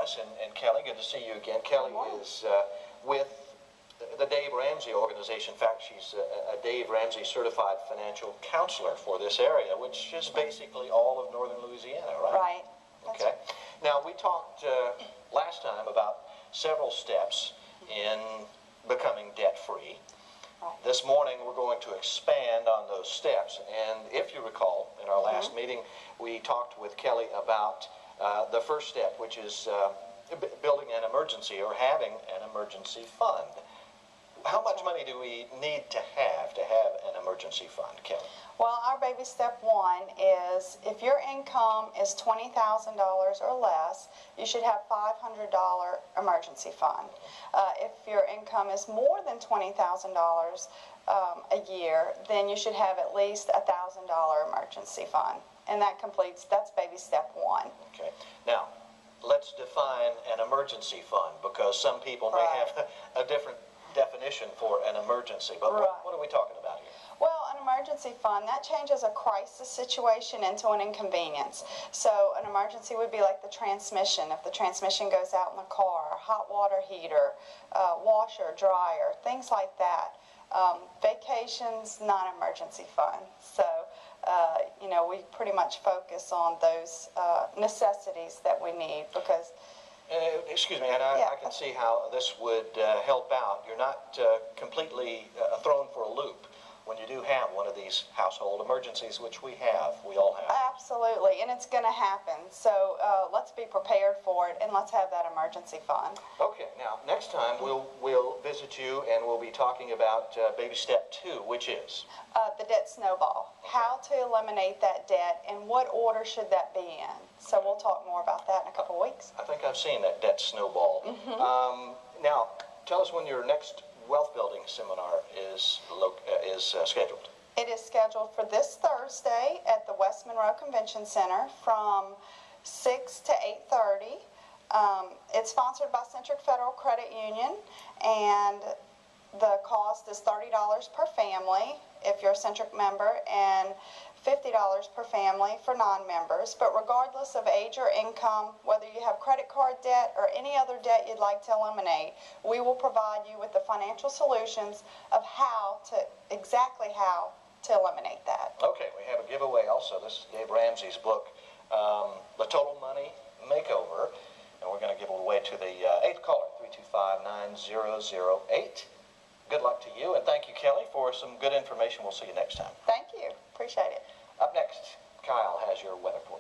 us. And Kelly, good to see you again. Kelly is with the Dave Ramsey organization. In fact, she's a Dave Ramsey certified financial counselor for this area, which is basically all of northern Louisiana, right? Right. Okay. Now, we talked last time about several steps in becoming debt-free. Right. This morning, we're going to expand on those steps. And if you recall, in our last meeting, we talked with Kelly about the first step, which is building an emergency or having an emergency fund. How much money do we need to have an emergency fund, Kelly? Well, our baby step one is if your income is $20,000 or less, you should have $500 emergency fund. If your income is more than $20,000 a year, then you should have at least $1,000 emergency fund. And that's baby step one. Okay. Now, let's define an emergency fund, because some people may have a different definition for an emergency. But what are we talking about here? Well, an emergency fund, that changes a crisis situation into an inconvenience. So an emergency would be like the transmission. If the transmission goes out in the car, hot water heater, washer, dryer, things like that. Vacations, non-emergency fund. So, you know, we pretty much focus on those necessities that we need because... excuse me, and I can see how this would help out. You're not completely thrown for a loop when you do have one of these household emergencies, which we all have. Absolutely, and it's going to happen. So let's be prepared for it, and let's have that emergency fund. Okay, now next time we'll visit you, and we'll be talking about baby step 2, which is? The debt snowball. How to eliminate that debt, and what order should that be in? So we'll talk more about that in a couple of weeks. I think I've seen that debt snowball. Now, tell us when your next wealth building seminar is scheduled. It is scheduled for this Thursday at the West Monroe Convention Center from 6 to 8:30. It's sponsored by Centric Federal Credit Union, and the cost is $30 per family if you're a Centric member, and $50 per family for non-members. But regardless of age or income, whether you have credit card debt or any other debt you'd like to eliminate, we will provide you with the financial solutions of exactly how to eliminate that. Okay, we have a giveaway also. This is Dave Ramsey's book, The Total Money Makeover, and we're going to give it away to the 8th caller, 325-9008. Good luck to you, and thank you, Kelly, for some good information. We'll see you next time. Thank you. Appreciate it. Up next, Kyle has your weather for you.